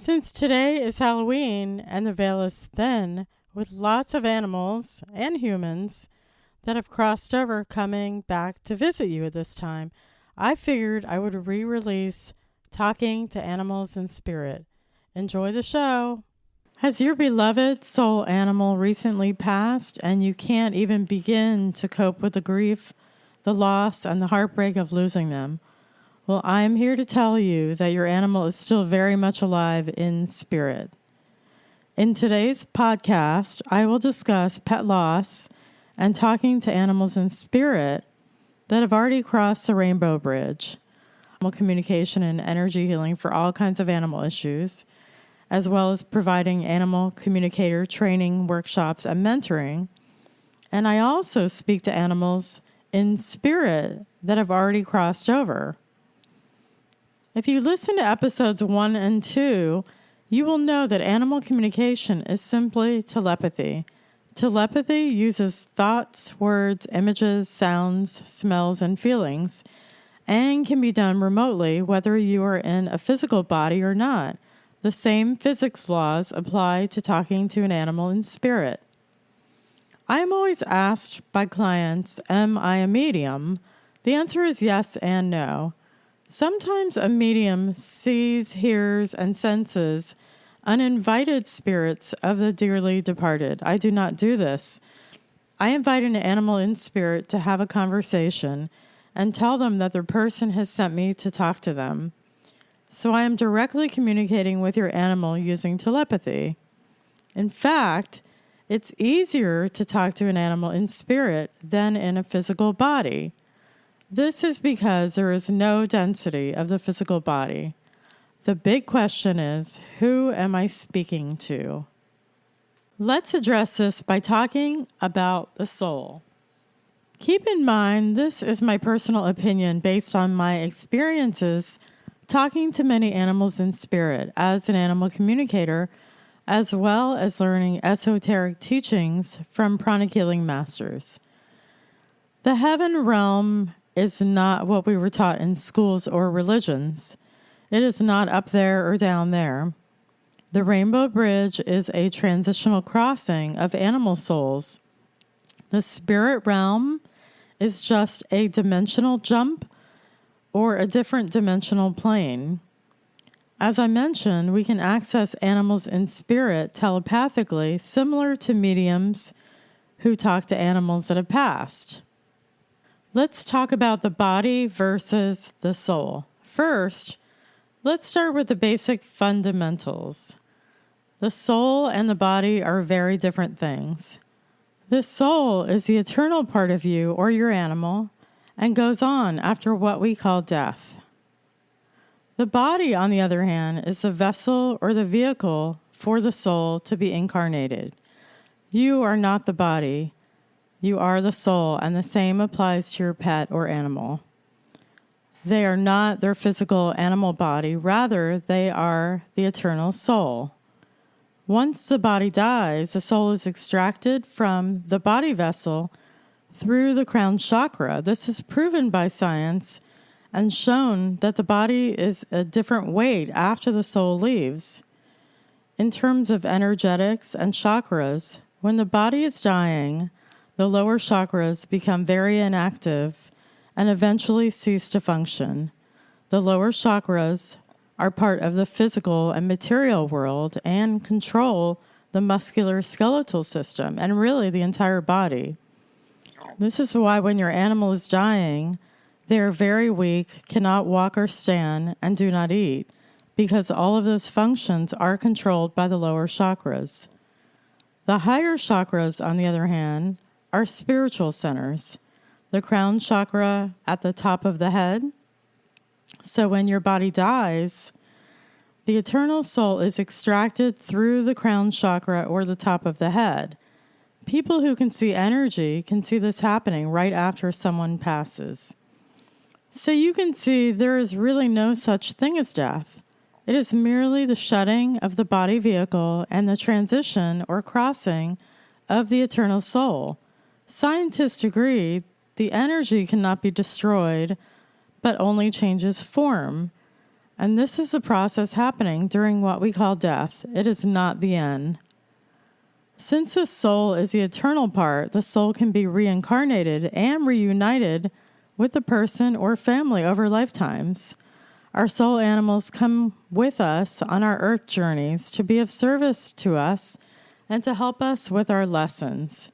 Since today is Halloween and the veil is thin, with lots of animals and humans that have crossed over coming back to visit you at this time, I figured I would re-release Talking to Animals in Spirit. Enjoy the show. Has your beloved soul animal recently passed and you can't even begin to cope with the grief, the loss, and the heartbreak of losing them? Well, I am here to tell you that your animal is still very much alive in spirit. In today's podcast, I will discuss pet loss and talking to animals in spirit that have already crossed the Rainbow Bridge, animal communication and energy healing for all kinds of animal issues, as well as providing animal communicator training, workshops, and mentoring. And I also speak to animals in spirit that have already crossed over. If you listen to episodes 1 and 2, you will know that animal communication is simply telepathy. Telepathy uses thoughts, words, images, sounds, smells, and feelings, and can be done remotely whether you are in a physical body or not. The same physics laws apply to talking to an animal in spirit. I am always asked by clients, am I a medium? The answer is yes and no. Sometimes a medium sees, hears, and senses uninvited spirits of the dearly departed. I do not do this. I invite an animal in spirit to have a conversation and tell them that their person has sent me to talk to them. So I am directly communicating with your animal using telepathy. In fact, it's easier to talk to an animal in spirit than in a physical body. This is because there is no density of the physical body. The big question is, who am I speaking to? Let's address this by talking about the soul. Keep in mind, this is my personal opinion based on my experiences talking to many animals in spirit as an animal communicator, as well as learning esoteric teachings from pranic healing masters. The heaven realm is not what we were taught in schools or religions. It is not up there or down there. The Rainbow Bridge is a transitional crossing of animal souls. The spirit realm is just a dimensional jump or a different dimensional plane. As I mentioned, we can access animals in spirit telepathically, similar to mediums who talk to animals that have passed. Let's talk about the body versus the soul. First, let's start with the basic fundamentals. The soul and the body are very different things. The soul is the eternal part of you or your animal and goes on after what we call death. The body, on the other hand, is the vessel or the vehicle for the soul to be incarnated. You are not the body. You are the soul, and the same applies to your pet or animal. They are not their physical animal body. Rather, they are the eternal soul. Once the body dies, the soul is extracted from the body vessel through the crown chakra. This is proven by science and shown that the body is a different weight after the soul leaves. In terms of energetics and chakras, when the body is dying, the lower chakras become very inactive and eventually cease to function. The lower chakras are part of the physical and material world and control the muscular skeletal system and really the entire body. This is why when your animal is dying, they are very weak, cannot walk or stand, and do not eat, because all of those functions are controlled by the lower chakras. The higher chakras, on the other hand, are spiritual centers. The crown chakra at the top of the head. So when your body dies, the eternal soul is extracted through the crown chakra or the top of the head. People who can see energy can see this happening right after someone passes. So you can see there is really no such thing as death. It is merely the shutting of the body vehicle and the transition or crossing of the eternal soul. Scientists agree the energy cannot be destroyed, but only changes form. And this is a process happening during what we call death. It is not the end. Since the soul is the eternal part, the soul can be reincarnated and reunited with the person or family over lifetimes. Our soul animals come with us on our earth journeys to be of service to us and to help us with our lessons.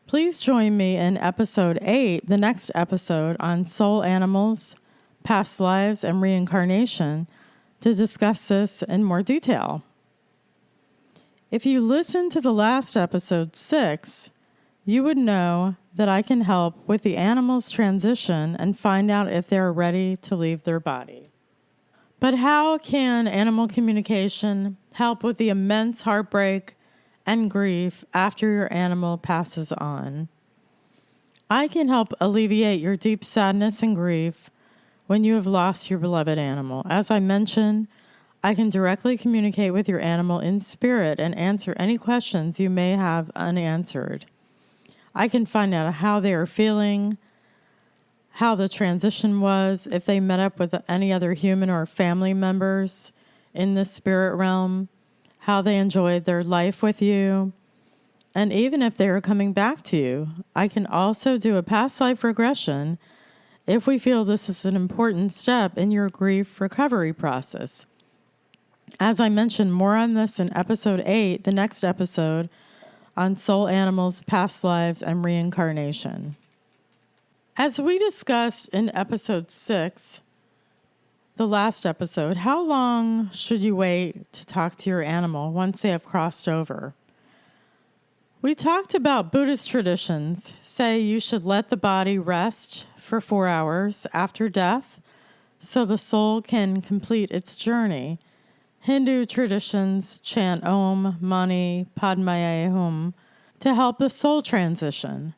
Please join me in episode 8, the next episode on soul animals, past lives, and reincarnation to discuss this in more detail. If you listened to the last episode 6, you would know that I can help with the animal's transition and find out if they're ready to leave their body. But how can animal communication help with the immense heartbreak and grief after your animal passes on? I can help alleviate your deep sadness and grief when you have lost your beloved animal. As I mentioned, I can directly communicate with your animal in spirit and answer any questions you may have unanswered. I can find out how they are feeling, how the transition was, if they met up with any other human or family members in the spirit realm, how they enjoyed their life with you, and even if they are coming back to you. I can also do a past life regression if we feel this is an important step in your grief recovery process. As I mentioned, more on this in episode 8, the next episode on soul animals, past lives, and reincarnation. As we discussed in episode 6, the last episode, how long should you wait to talk to your animal once they have crossed over? We talked about Buddhist traditions say you should let the body rest for 4 hours after death so the soul can complete its journey. Hindu traditions chant Om Mani Padme Hum to help the soul transition.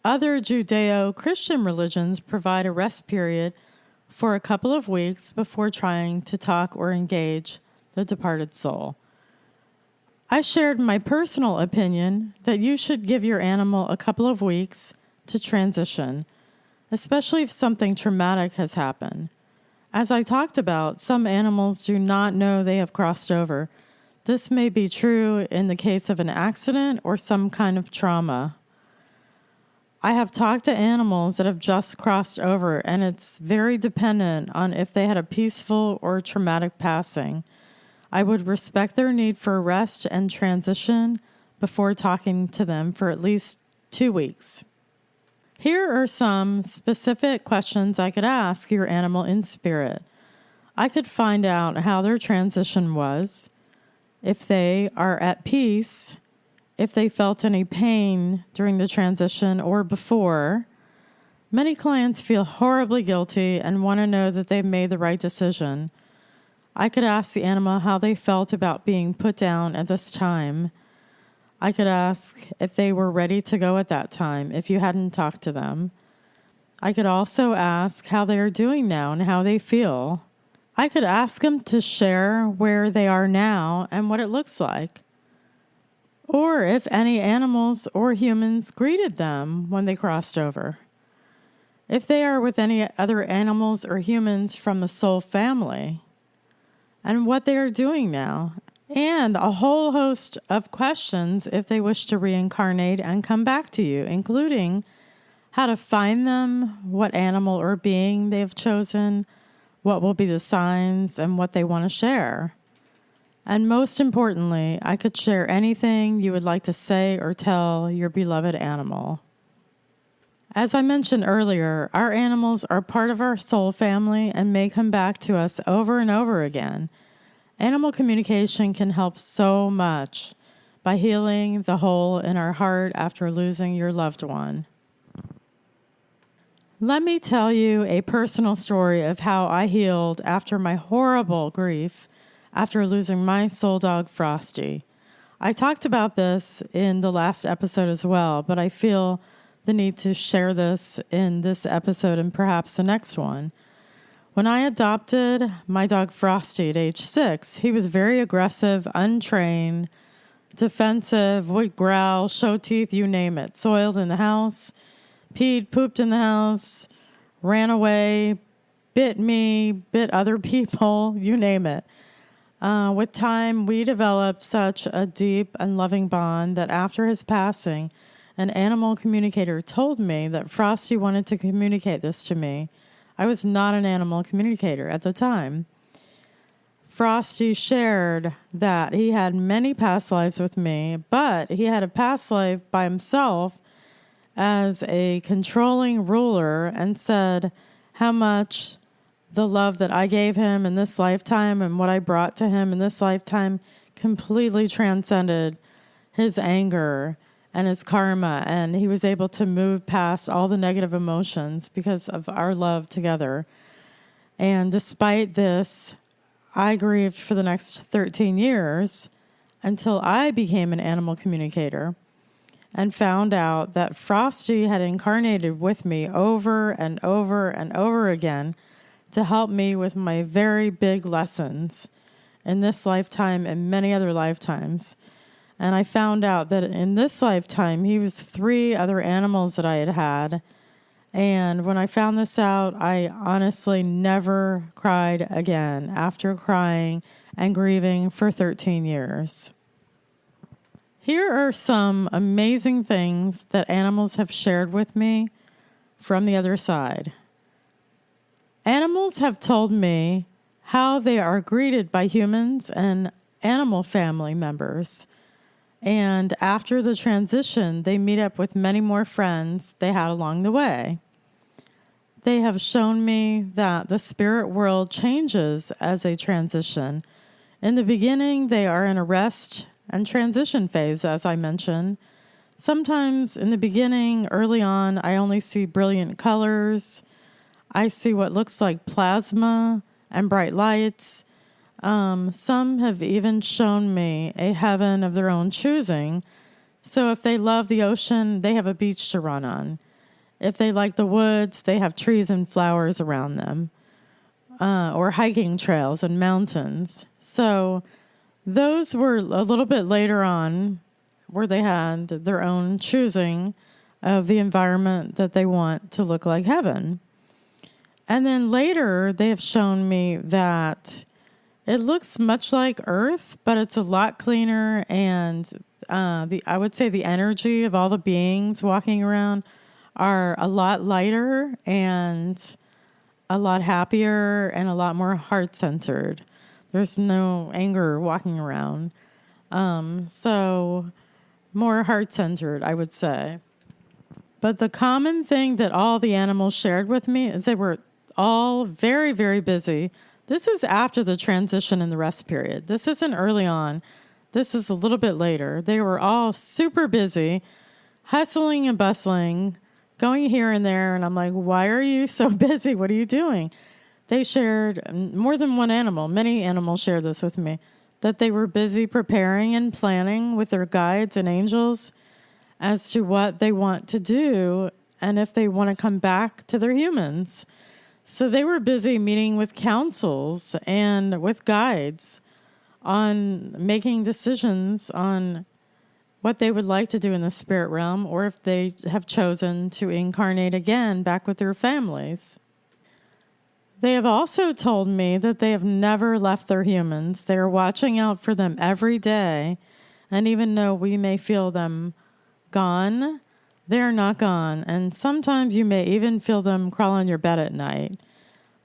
Other Judeo-Christian religions provide a rest period for a couple of weeks before trying to talk or engage the departed soul. I shared my personal opinion that you should give your animal a couple of weeks to transition, especially if something traumatic has happened. As I talked about, some animals do not know they have crossed over. This may be true in the case of an accident or some kind of trauma. I have talked to animals that have just crossed over, and it's very dependent on if they had a peaceful or traumatic passing. I would respect their need for rest and transition before talking to them for at least 2 weeks. Here are some specific questions I could ask your animal in spirit. I could find out how their transition was, if they are at peace, if they felt any pain during the transition or before. Many clients feel horribly guilty and want to know that they've made the right decision. I could ask the animal how they felt about being put down at this time. I could ask if they were ready to go at that time, if you hadn't talked to them. I could also ask how they are doing now and how they feel. I could ask them to share where they are now and what it looks like. Or if any animals or humans greeted them when they crossed over. If they are with any other animals or humans from the soul family. And what they are doing now. And a whole host of questions if they wish to reincarnate and come back to you, including how to find them, what animal or being they've chosen, what will be the signs, and what they want to share. And most importantly, I could share anything you would like to say or tell your beloved animal. As I mentioned earlier, our animals are part of our soul family and may come back to us over and over again. Animal communication can help so much by healing the hole in our heart after losing your loved one. Let me tell you a personal story of how I healed after my horrible grief after losing my soul dog, Frosty. I talked about this in the last episode as well, but I feel the need to share this in this episode and perhaps the next one. When I adopted my dog Frosty at age 6, he was very aggressive, untrained, defensive, would growl, show teeth, you name it. Soiled in the house, peed, pooped in the house, ran away, bit me, bit other people, you name it. With time, we developed such a deep and loving bond that after his passing, an animal communicator told me that Frosty wanted to communicate this to me. I was not an animal communicator at the time. Frosty shared that he had many past lives with me, but he had a past life by himself as a controlling ruler, and said how much the love that I gave him in this lifetime and what I brought to him in this lifetime completely transcended his anger and his karma, and he was able to move past all the negative emotions because of our love together. And despite this, I grieved for the next 13 years until I became an animal communicator and found out that Frosty had incarnated with me over and over and over again to help me with my very big lessons in this lifetime and many other lifetimes. And I found out that in this lifetime, he was 3 other animals that I had had. And when I found this out, I honestly never cried again after crying and grieving for 13 years. Here are some amazing things that animals have shared with me from the other side. Animals have told me how they are greeted by humans and animal family members. And after the transition, they meet up with many more friends they had along the way. They have shown me that the spirit world changes as they transition. In the beginning, they are in a rest and transition phase, as I mentioned. Sometimes in the beginning, early on, I only see brilliant colors. I see what looks like plasma and bright lights. Some have even shown me a heaven of their own choosing. So if they love the ocean, they have a beach to run on. If they like the woods, they have trees and flowers around them, or hiking trails and mountains. So those were a little bit later on, where they had their own choosing of the environment that they want to look like heaven. And then later, they have shown me that it looks much like Earth, but it's a lot cleaner, and I would say the energy of all the beings walking around are a lot lighter and a lot happier and a lot more heart-centered. There's no anger walking around. So more heart-centered, I would say. But the common thing that all the animals shared with me is they were all very, very busy. This is after the transition and the rest period. This isn't early on. This is a little bit later. They were all super busy, hustling and bustling, going here and there. And I'm like, why are you so busy? What are you doing? They shared, more than one animal, many animals shared this with me, that they were busy preparing and planning with their guides and angels as to what they want to do and if they want to come back to their humans. So they were busy meeting with councils and with guides on making decisions on what they would like to do in the spirit realm, or if they have chosen to incarnate again back with their families. They have also told me that they have never left their humans. They are watching out for them every day, and even though we may feel them gone, they are not gone. And sometimes you may even feel them crawl on your bed at night.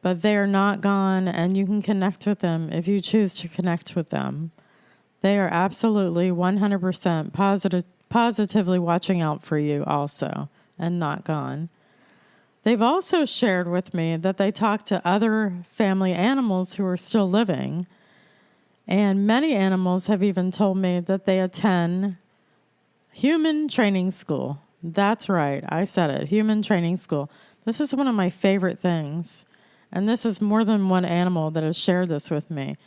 But they are not gone, and you can connect with them if you choose to connect with them. They are absolutely 100% positively watching out for you also, and not gone. They've also shared with me that they talk to other family animals who are still living. And many animals have even told me that they attend human training school. That's right. I said it. Human training school. This is one of my favorite things. And this is more than one animal that has shared this with me.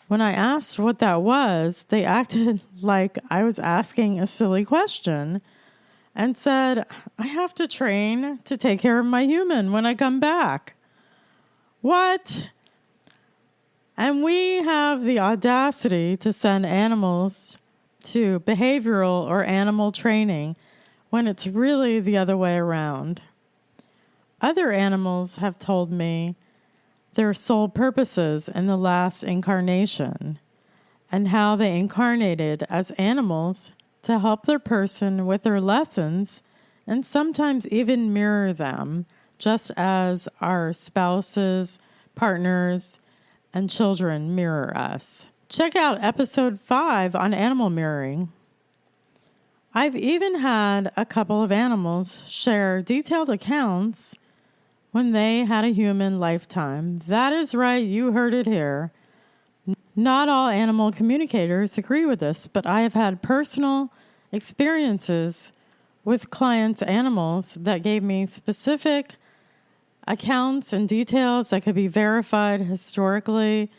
When I asked what that was, they acted like I was asking a silly question and said, I have to train to take care of my human when I come back. What? And we have the audacity to send animals to behavioral or animal training when it's really the other way around. Other animals have told me their soul purposes in the last incarnation, and how they incarnated as animals to help their person with their lessons and sometimes even mirror them, just as our spouses, partners, and children mirror us. Check out episode 5 on animal mirroring. I've even had a couple of animals share detailed accounts when they had a human lifetime. That is right, you heard it here. Not all animal communicators agree with this, but I have had personal experiences with clients' animals that gave me specific accounts and details that could be verified historically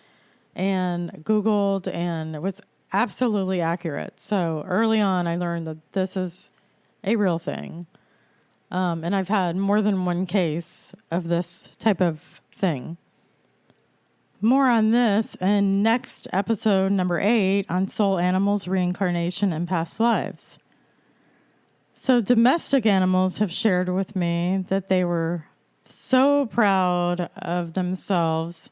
and Googled, and it was absolutely accurate. So early on, I learned that this is a real thing. And I've had more than one case of this type of thing. More on this in next episode, number 8, on soul animals, reincarnation, and past lives. So domestic animals have shared with me that they were so proud of themselves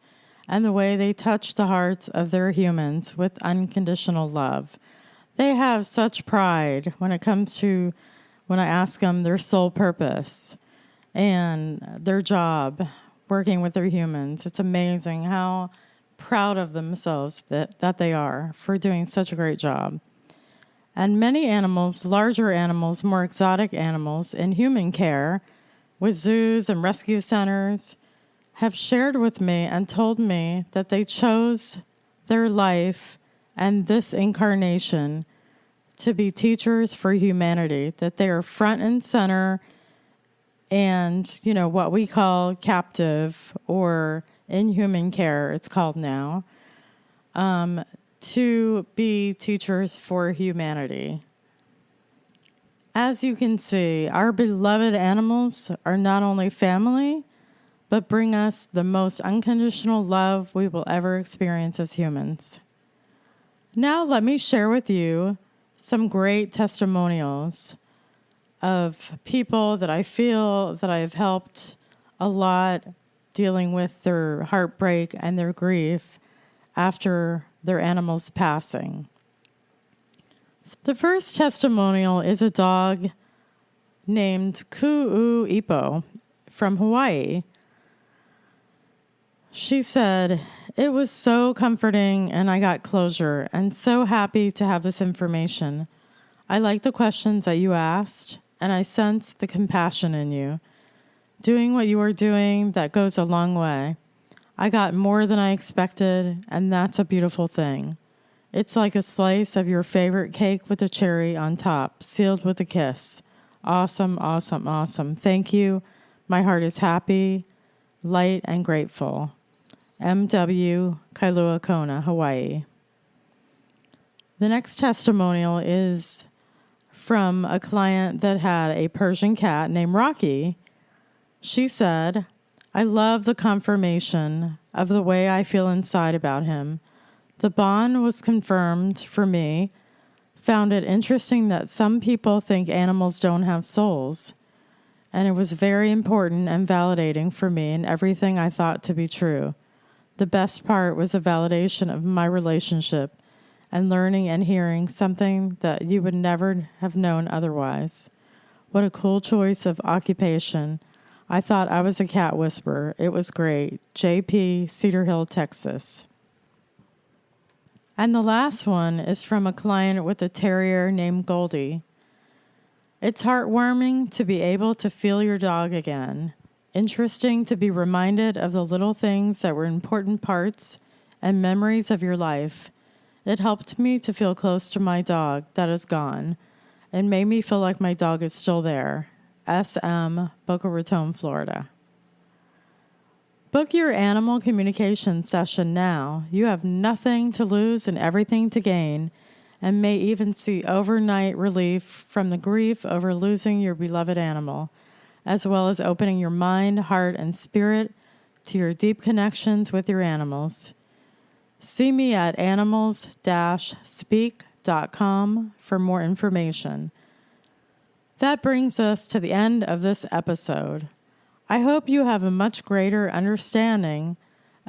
and the way they touch the hearts of their humans with unconditional love. They have such pride when it comes to when I ask them their soul purpose and their job working with their humans. It's amazing how proud of themselves that they are for doing such a great job. And many animals, larger animals, more exotic animals in human care with zoos and rescue centers have shared with me and told me that they chose their life and this incarnation to be teachers for humanity, that they are front and center and, what we call captive or in human care, it's called now, to be teachers for humanity. As you can see, our beloved animals are not only family, but bring us the most unconditional love we will ever experience as humans. Now let me share with you some great testimonials of people that I feel that I've helped a lot dealing with their heartbreak and their grief after their animals passing. The first testimonial is a dog named Ku'u Ipo from Hawaii. She said, "It was so comforting and I got closure and so happy to have this information. I like the questions that you asked and I sense the compassion in you. Doing what you are doing, that goes a long way. I got more than I expected and that's a beautiful thing. It's like a slice of your favorite cake with a cherry on top, sealed with a kiss. Awesome, awesome, awesome. Thank you. My heart is happy, light, and grateful. M.W. Kailua Kona, Hawaii." The next testimonial is from a client that had a Persian cat named Rocky. She said, "I love the confirmation of the way I feel inside about him. The bond was confirmed for me. Found it interesting that some people think animals don't have souls. And it was very important and validating for me in everything I thought to be true. The best part was a validation of my relationship and learning and hearing something that you would never have known otherwise. What a cool choice of occupation. I thought I was a cat whisperer. It was great. J.P., Cedar Hill, Texas." And the last one is from a client with a terrier named Goldie. "It's heartwarming to be able to feel your dog again. Interesting to be reminded of the little things that were important parts and memories of your life. It helped me to feel close to my dog that is gone and made me feel like my dog is still there. S.M., Boca Raton, Florida." Book your animal communication session now. You have nothing to lose and everything to gain, and may even see overnight relief from the grief over losing your beloved animal, as well as opening your mind, heart, and spirit to your deep connections with your animals. See me at animals-speak.com for more information. That brings us to the end of this episode. I hope you have a much greater understanding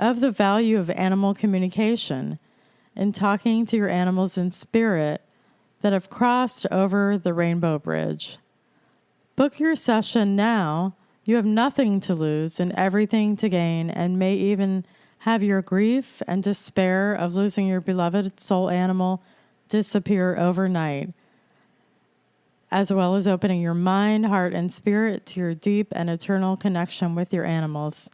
of the value of animal communication in talking to your animals in spirit that have crossed over the Rainbow Bridge. Book your session now. You have nothing to lose and everything to gain, and may even have your grief and despair of losing your beloved soul animal disappear overnight, as well as opening your mind, heart, and spirit to your deep and eternal connection with your animals.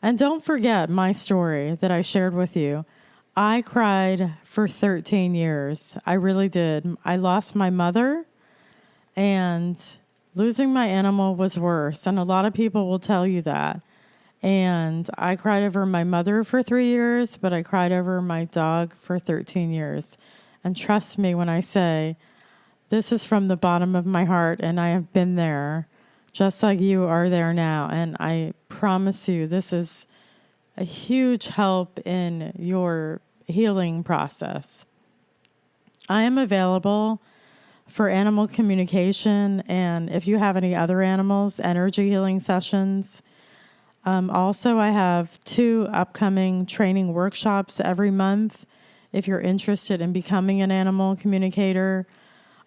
And don't forget my story that I shared with you. I cried for 13 years. I really did. I lost my mother, and losing my animal was worse. And a lot of people will tell you that. And I cried over my mother for 3 years, but I cried over my dog for 13 years. And trust me when I say, this is from the bottom of my heart, and I have been there, just like you are there now. And I promise you, this is a huge help in your healing process. I am available for animal communication, and if you have any other animals, energy healing sessions. Also, I have 2 upcoming training workshops every month. If you're interested in becoming an animal communicator,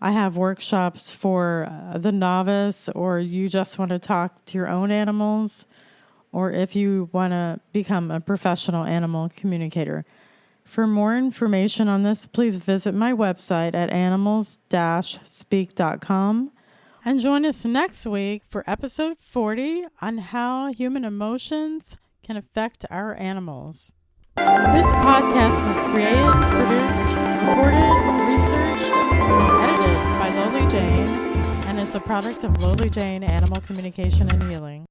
I have workshops for the novice, or you just want to talk to your own animals, or if you want to become a professional animal communicator. For more information on this, please visit my website at animals-speak.com. And join us next week for episode 40 on how human emotions can affect our animals. This podcast was created, produced, recorded, researched, and edited by Lowly Jane, and is a product of Lowly Jane Animal Communication and Healing.